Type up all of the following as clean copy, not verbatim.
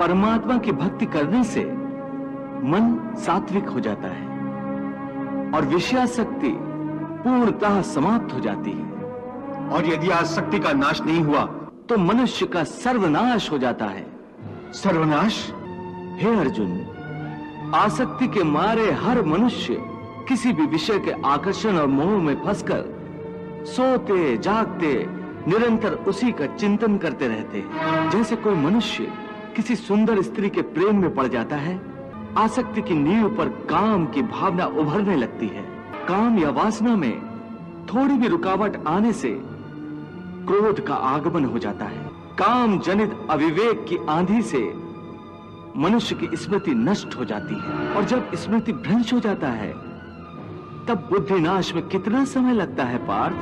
परमात्मा की भक्ति करने से मन सात्विक हो जाता है और विषयासक्ति पूर्णतः समाप्त हो जाती है। और यदि आसक्ति का नाश नहीं हुआ तो मनुष्य का सर्वनाश हो जाता है। सर्वनाश? हे अर्जुन, आसक्ति के मारे हर मनुष्य किसी भी विषय के आकर्षण और मोह में फंसकर सोते जागते निरंतर उसी का चिंतन करते रहते हैं। जैसे कोई मनुष्य किसी सुंदर स्त्री के प्रेम में पड़ जाता है, आसक्ति की नींव पर काम की भावना उभरने लगती है। काम या वासना में थोड़ी भी रुकावट आने से क्रोध का आगमन हो जाता है। काम जनित अविवेक की आंधी से मनुष्य की स्मृति नष्ट हो जाती है और जब स्मृति भ्रंश हो जाता है तब बुद्धि नाश में कितना समय लगता है पार्थ?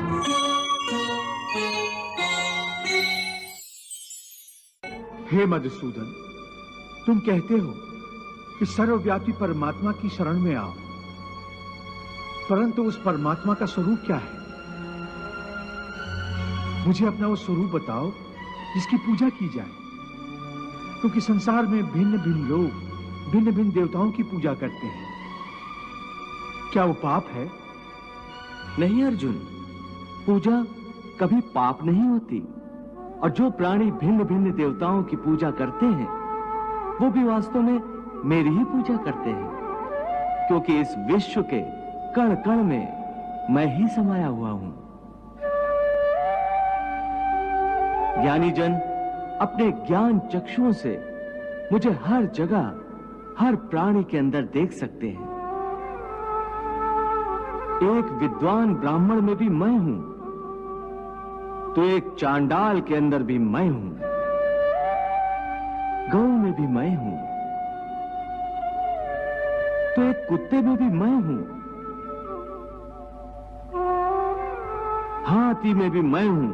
हे मधुसूदन, तुम कहते हो कि सर्वव्यापी परमात्मा की शरण में आओ, परंतु उस परमात्मा का स्वरूप क्या है? मुझे अपना वो स्वरूप बताओ जिसकी पूजा की जाए, क्योंकि संसार में भिन्न भिन्न लोग भिन्न भिन्न देवताओं की पूजा करते हैं। क्या वो पाप है? नहीं अर्जुन, पूजा कभी पाप नहीं होती और जो प्राणी भिन्न भिन्न देवताओं की पूजा करते हैं वो भी वास्तव में मेरी ही पूजा करते हैं, क्योंकि इस विश्व के कण कण में मैं ही समाया हुआ हूं। ज्ञानी जन अपने ज्ञान चक्षुओं से मुझे हर जगह हर प्राणी के अंदर देख सकते हैं। एक विद्वान ब्राह्मण में भी मैं हूं तो एक चांडाल के अंदर भी मैं हूं, गौ में भी मैं हूं तो एक कुत्ते में भी मैं हूं, हाथी में भी मैं हूं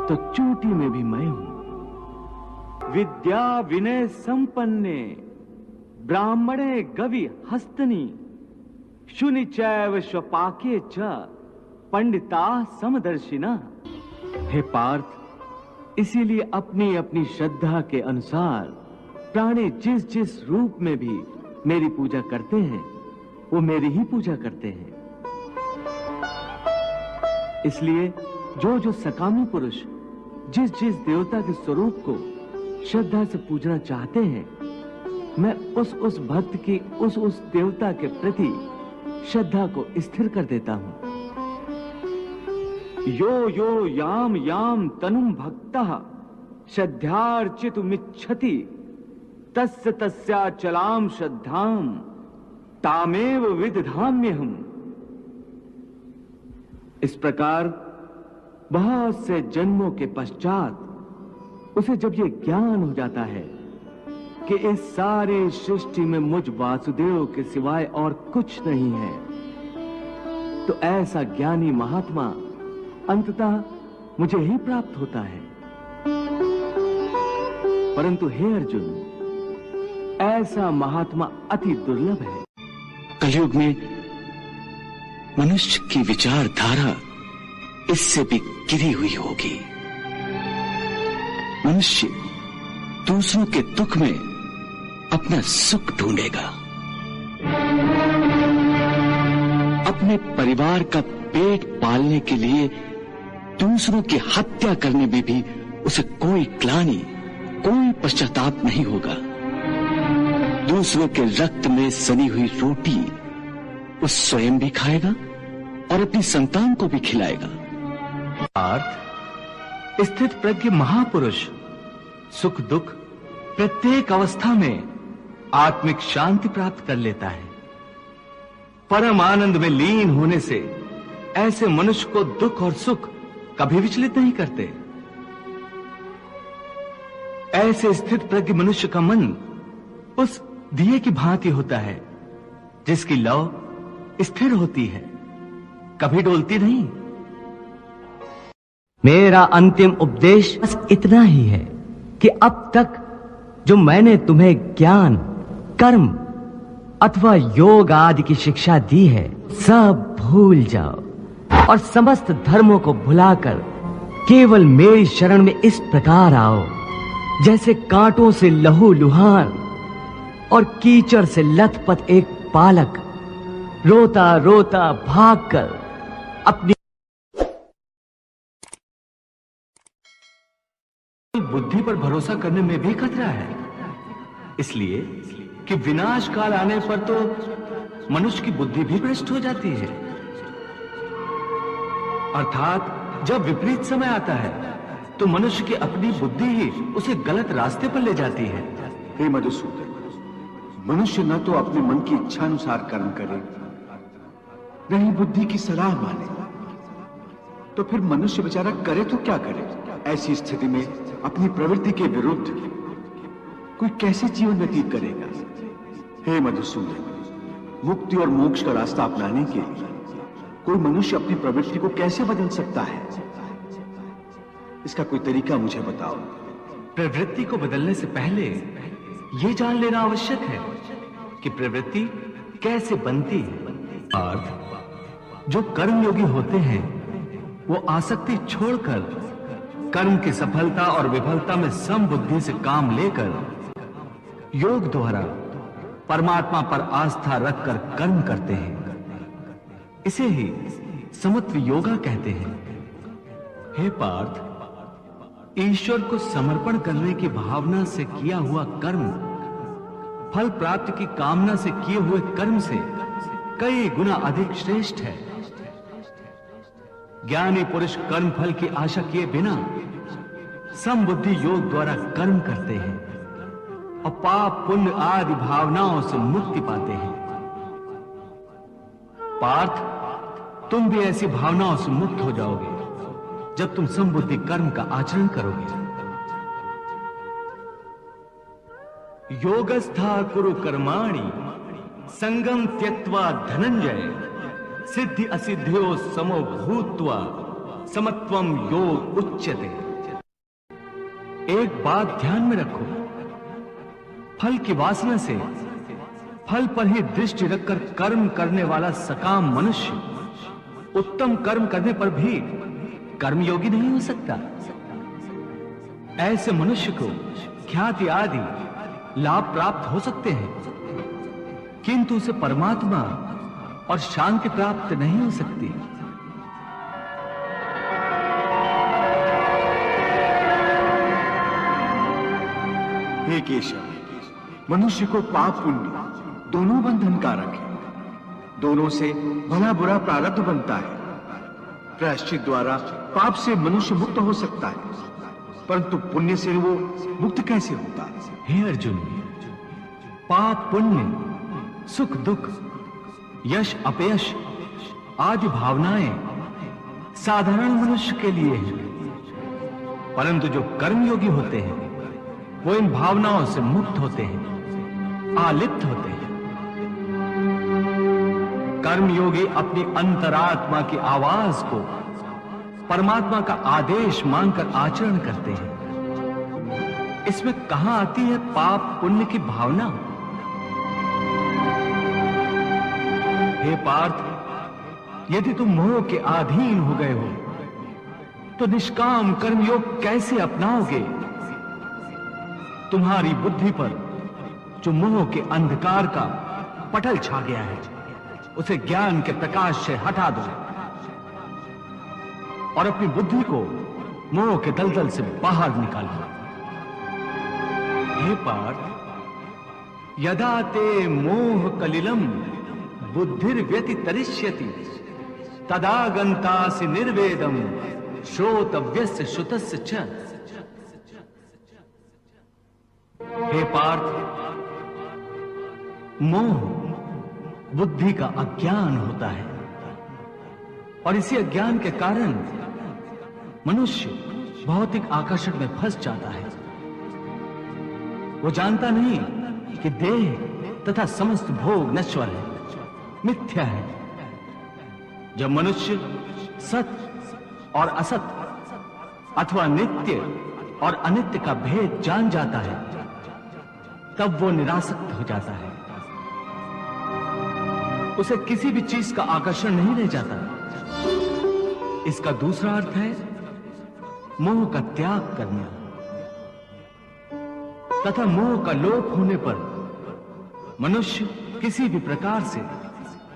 तो चूंटी में भी मैं हूं। विद्या विनय संपन्ने ब्राह्मणे गवि हस्तनी शुनि चैव स्वपाके च पंडिता समदर्शिना। हे पार्थ, इसीलिए अपनी अपनी श्रद्धा के अनुसार प्राणी जिस जिस रूप में भी मेरी पूजा करते हैं वो मेरी ही पूजा करते हैं। इसलिए जो जो सकामी पुरुष जिस जिस देवता के स्वरूप को श्रद्धा से पूजना चाहते हैं, मैं उस भक्त की उस देवता के प्रति श्रद्धा को स्थिर कर देता हूं। यो यो याम याम तनुम भक्तः श्रद्धार्चितुमिच्छति तस्य तस्याचलाम श्रद्धाम तामेव विदधाम्यहम्। इस प्रकार बहुत से जन्मों के पश्चात उसे जब ये ज्ञान हो जाता है कि इस सारी सृष्टि में मुझ वासुदेव के सिवाय और कुछ नहीं है, तो ऐसा ज्ञानी महात्मा अंततः मुझे ही प्राप्त होता है। परंतु हे अर्जुन, ऐसा महात्मा अति दुर्लभ है। कलयुग में मनुष्य की विचारधारा इससे भी गिरी हुई होगी। मनुष्य दूसरों के दुख में अपना सुख ढूंढेगा, अपने परिवार का पेट पालने के लिए दूसरों की हत्या करने में भी उसे कोई ग्लानि, कोई पश्चाताप नहीं होगा। दूसरों के रक्त में सनी हुई रोटी वो स्वयं भी खाएगा और अपनी संतान को भी खिलाएगा। पार्थ, स्थित प्रज्ञ महापुरुष सुख दुख प्रत्येक अवस्था में आत्मिक शांति प्राप्त कर लेता है। परम आनंद में लीन होने से ऐसे मनुष्य को दुख और सुख कभी विचलित नहीं करते। ऐसे स्थित प्रज्ञ मनुष्य का मन उस दिए की भांति होता है जिसकी लौ स्थिर होती है, कभी डोलती नहीं। मेरा अंतिम उपदेश बस इतना ही है कि अब तक जो मैंने तुम्हें ज्ञान, कर्म अथवा योग आदि की शिक्षा दी है, सब भूल जाओ और समस्त धर्मों को भुलाकर केवल मेरी शरण में इस प्रकार आओ जैसे कांटों से लहूलुहान और कीचड़ से लथपथ एक बालक रोता रोता भागकर अपनी बुद्धि पर भरोसा करने में भी खतरा है, इसलिए कि विनाश काल आने पर तो मनुष्य की बुद्धि भी भ्रष्ट हो जाती है। अर्थात जब विपरीत समय आता है तो मनुष्य की अपनी बुद्धि ही उसे गलत रास्ते पर ले जाती है। हे मधुसूदन, मनुष्य न तो अपने मन की इच्छा अनुसार कर्म करे, न ही बुद्धि की सलाह माने, तो फिर मनुष्य बेचारा करे तो क्या करे? ऐसी स्थिति में अपनी प्रवृत्ति के विरुद्ध कोई कैसे जीवन व्यतीत करेगा? हे मधुसूदन, मुक्ति और मोक्ष का रास्ता अपनाने के लिए कोई मनुष्य अपनी प्रवृत्ति को कैसे बदल सकता है? इसका कोई तरीका मुझे बताओ। प्रवृत्ति को बदलने से पहले यह जान लेना आवश्यक है कि प्रवृत्ति कैसे बनती है। अर्थ जो कर्मयोगी होते हैं वो आसक्ति छोड़कर कर्म की सफलता और विफलता में समबुद्धि से काम लेकर योग द्वारा परमात्मा पर आस्था रखकर कर्म करते हैं। इसे ही समत्व योगा कहते हैं। हे पार्थ, ईश्वर को समर्पण करने की भावना से किया हुआ कर्म फल प्राप्ति की कामना से किए हुए कर्म से कई गुना अधिक श्रेष्ठ है। ज्ञानी पुरुष कर्म फल की आशा किए बिना समबुद्धि योग द्वारा कर्म करते हैं और पाप पुण्य आदि भावनाओं से मुक्ति पाते हैं। पार्थ, तुम भी ऐसी भावनाओं से मुक्त हो जाओगे जब तुम समबुद्धि कर्म का आचरण करोगे। योगस्था कुरु कर्माणि संगम त्यक्त्वा धनंजय सिद्धि असिद्ध्यो समो भूत्वा समत्वम योग उच्यते। एक बात ध्यान में रखो, फल की वासना से फल पर ही दृष्टि रखकर कर्म करने वाला सकाम मनुष्य उत्तम कर्म करने पर भी कर्मयोगी नहीं हो सकता। ऐसे मनुष्य को ख्याति आदि लाभ प्राप्त हो सकते हैं, किंतु उसे परमात्मा और शांति प्राप्त नहीं हो सकती। हे केशव, मनुष्य को पाप पुण्य दोनों बंधन कारक है। दोनों से भला बुरा प्रारब्ध बनता है। प्रायश्चित द्वारा पाप से मनुष्य मुक्त हो सकता है, परंतु पुण्य से वो मुक्त कैसे होता? हे अर्जुन, पाप पुण्य, सुख दुख, यश अपयश आदि भावनाएं साधारण मनुष्य के लिए हैं, परंतु जो कर्मयोगी होते हैं वो इन भावनाओं से मुक्त होते हैं, आलिप्त होते हैं। कर्मयोगी अपनी अंतरात्मा की आवाज को परमात्मा का आदेश मानकर आचरण करते हैं। इसमें कहां आती है पाप पुण्य की भावना? हे पार्थ, यदि तुम मोह के अधीन हो गए हो तो निष्काम कर्मयोग कैसे अपनाओगे? तुम्हारी बुद्धि पर जो मोह के अंधकार का पटल छा गया है उसे ज्ञान के प्रकाश से हटा दो और अपनी बुद्धि को मोह के दलदल से बाहर निकालो। हे पार्थ, यदा ते मोह कलिलम बुद्धिर्व्यतितरिष्यति तदा गन्तासि निर्वेदम श्रोतव्यस्य श्रुतस्य च। हे पार्थ, मोह बुद्धि का अज्ञान होता है और इसी अज्ञान के कारण मनुष्य भौतिक आकर्षण में फंस जाता है। वो जानता नहीं कि देह तथा समस्त भोग नश्वर है, मिथ्या है। जब मनुष्य सत और असत अथवा नित्य और अनित्य का भेद जान जाता है तब वो निरासक्त हो जाता है। उसे किसी भी चीज का आकर्षण नहीं रह जाता। इसका दूसरा अर्थ है मोह का त्याग करना। तथा मोह का लोप होने पर मनुष्य किसी भी प्रकार से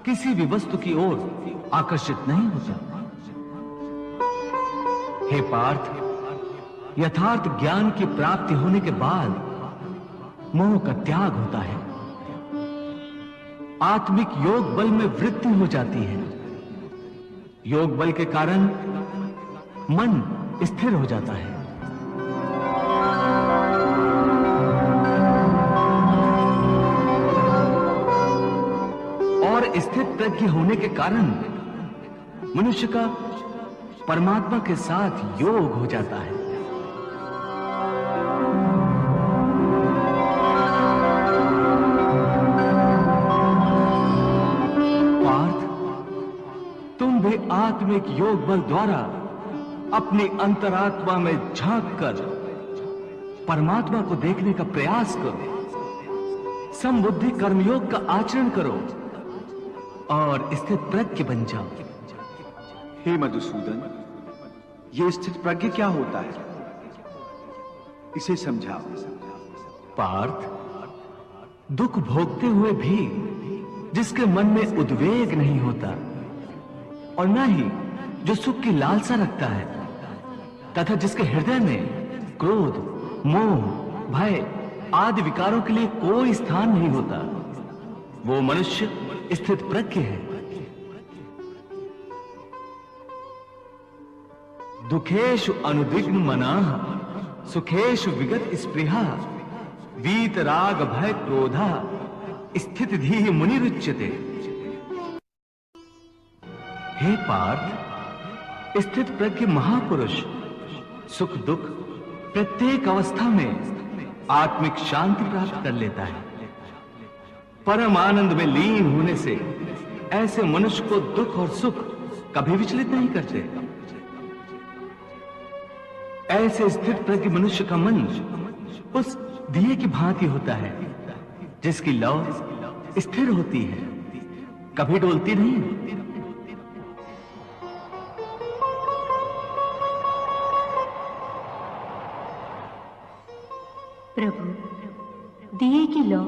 किसी भी वस्तु की ओर आकर्षित नहीं होता। हे पार्थ, यथार्थ ज्ञान की प्राप्ति होने के बाद मोह का त्याग होता है, आत्मिक योग बल में वृद्धि हो जाती है। योग बल के कारण मन स्थिर हो जाता है। और स्थित प्रज्ञ होने के कारण मनुष्य का परमात्मा के साथ योग हो जाता है। पार्थ, तुम भी आत्मिक योग बल द्वारा अपनी अंतरात्मा में झांककर परमात्मा को देखने का प्रयास करो। समबुद्धि कर्मयोग का आचरण करो और स्थित प्रज्ञ बन जाओ। हे मधुसूदन, ये स्थित प्रज्ञ क्या होता है, इसे समझाओ। पार्थ, दुख भोगते हुए भी जिसके मन में उद्वेग नहीं होता और न ही जो सुख की लालसा रखता है तथा जिसके हृदय में क्रोध, मोह, भय आदि विकारों के लिए कोई स्थान नहीं होता, वो मनुष्य स्थित प्रज्ञ है। दुखेषु अनुद्विग्न मनाः सुखेषु विगत स्पृहा वीत राग भय क्रोधा स्थित धीः मुनिरुच्यते। हे पार्थ, स्थित प्रज्ञ महापुरुष सुख दुख प्रत्येक अवस्था में आत्मिक शांति प्राप्त कर लेता है। परम आनंद में लीन होने से ऐसे मनुष्य को दुख और सुख कभी विचलित नहीं करते। ऐसे स्थित प्रज्ञ मनुष्य का मन उस दिए की भांति होता है जिसकी लौ स्थिर होती है, कभी डोलती नहीं। प्रभु, दिए की लौ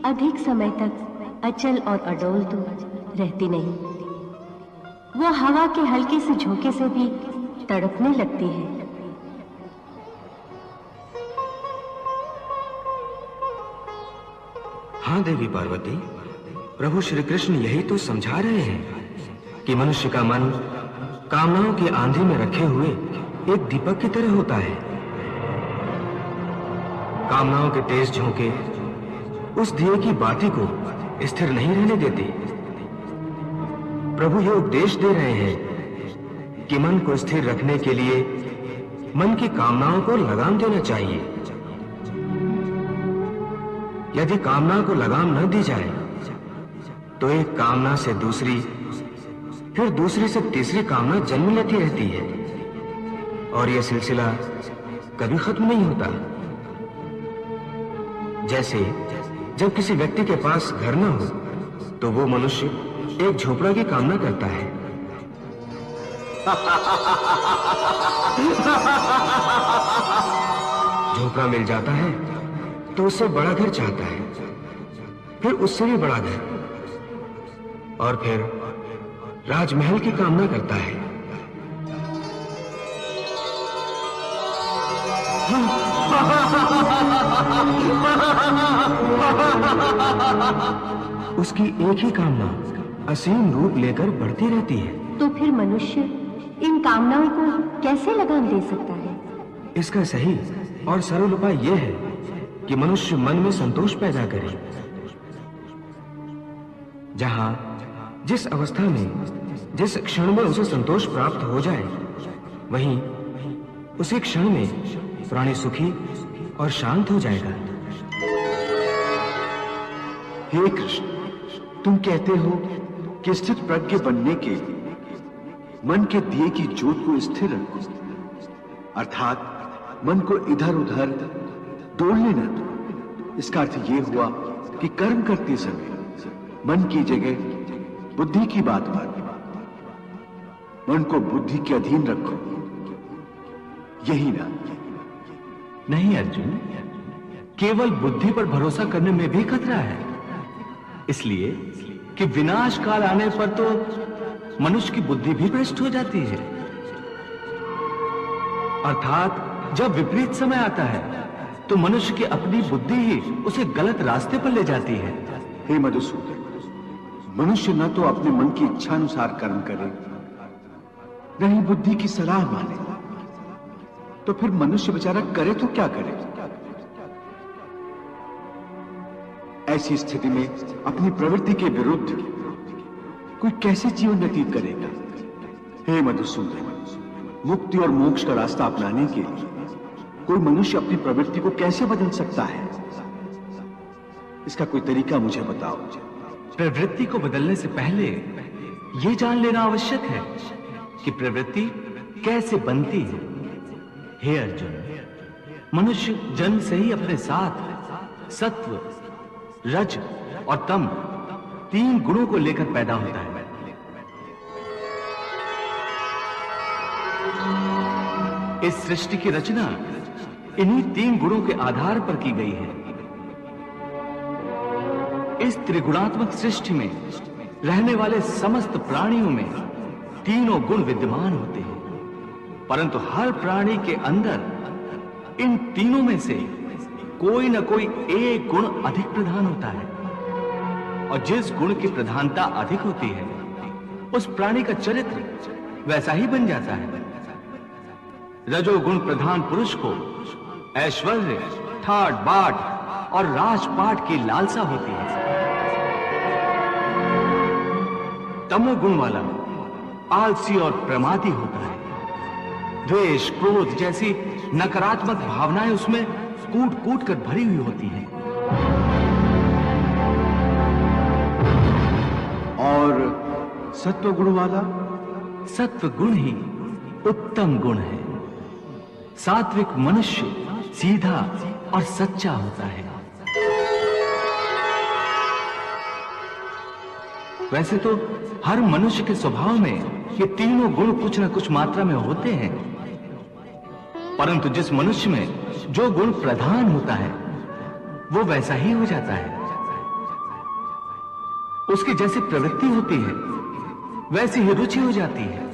अधिक समय तक अचल और अडोल तो रहती नहीं, वो हवा के हल्के से झोंके से भी तड़पने लगती है। हाँ देवी पार्वती, प्रभु श्री कृष्ण यही तो समझा रहे हैं कि मनुष्य का मन कामनाओं की आंधी में रखे हुए एक दीपक की तरह होता है। कामनाओं के तेज झोंके उस दिए की बाती को स्थिर नहीं रहने देते। प्रभु ये उपदेश दे रहे हैं कि मन को स्थिर रखने के लिए मन की कामनाओं को लगाम देना चाहिए। यदि कामना को लगाम न दी जाए तो एक कामना से दूसरी, फिर दूसरी से तीसरी कामना जन्म लेती रहती है और यह सिलसिला कभी खत्म नहीं होता। जैसे जब किसी व्यक्ति के पास घर न हो तो वो मनुष्य एक झोपड़ा की कामना करता है। झोपड़ा मिल जाता है तो उससे बड़ा घर चाहता है, फिर उससे भी बड़ा घर, और फिर राजमहल की कामना करता है। उसकी एक ही कामना असीम रूप लेकर बढ़ती रहती है। तो फिर मनुष्य इन कामनाओं को कैसे लगाम दे सकता है? इसका सही और सरल उपाय यह है कि मनुष्य मन में संतोष पैदा करे। जहां जिस अवस्था में जिस क्षण में उसे संतोष प्राप्त हो जाए, वहीं उसी क्षण में प्राणी सुखी और शांत हो जाएगा। हे कृष्ण, तुम कहते हो कि स्थित प्रज्ञ बनने के लिए मन के दिए की ज्योत को स्थिर रखो, अर्थात मन को इधर उधर डोलने न दो। इसका अर्थ यह हुआ कि कर्म करते समय मन की जगह बुद्धि की बात मानो, मन को बुद्धि के अधीन रखो, यही ना? नहीं अर्जुन, केवल बुद्धि पर भरोसा करने में भी खतरा है, इसलिए कि विनाश काल आने पर तो मनुष्य की बुद्धि भी भ्रष्ट हो जाती है। अर्थात जब विपरीत समय आता है तो मनुष्य की अपनी बुद्धि ही उसे गलत रास्ते पर ले जाती है। हे मधुसूदन, मनुष्य न तो अपने मन की इच्छा अनुसार कर्म करे, न ही बुद्धि की सलाह माने, तो फिर मनुष्य बेचारा करे तो क्या करे? ऐसी स्थिति में अपनी प्रवृत्ति के विरुद्ध कोई कैसे जीवन व्यतीत करेगा? हे मधुसूदन, मुक्ति और मोक्ष का रास्ता अपनाने के लिए कोई मनुष्य अपनी प्रवृत्ति को कैसे बदल सकता है? इसका कोई तरीका मुझे बताओ। प्रवृत्ति को बदलने से पहले यह जान लेना आवश्यक है कि प्रवृत्ति कैसे बनती है। हे अर्जुन, मनुष्य जन्म से ही अपने साथ सत्व, रज और तम 3 गुणों को लेकर पैदा होता है। इस सृष्टि की रचना इन्हीं 3 गुणों के आधार पर की गई है। इस त्रिगुणात्मक सृष्टि में रहने वाले समस्त प्राणियों में तीनों गुण विद्यमान होते हैं, परंतु हर प्राणी के अंदर इन तीनों में से कोई न कोई एक गुण अधिक प्रधान होता है, और जिस गुण की प्रधानता अधिक होती है उस प्राणी का चरित्र वैसा ही बन जाता है। रजोगुण प्रधान पुरुष को ऐश्वर्य, ठाट बाट और राजपाट की लालसा होती है। तमोगुण वाला आलसी और प्रमादी होता है। द्वेष, क्रोध जैसी नकारात्मक भावनाएं उसमें कूट कूट कर भरी हुई होती हैं। और सत्व गुण वाला? सत्व गुण ही उत्तम गुण है। सात्विक मनुष्य सीधा और सच्चा होता है। वैसे तो हर मनुष्य के स्वभाव में ये तीनों गुण कुछ न कुछ मात्रा में होते हैं, परंतु जिस मनुष्य में जो गुण प्रधान होता है वो वैसा ही हो जाता है। उसकी जैसी प्रवृत्ति होती है वैसी ही रुचि हो जाती है।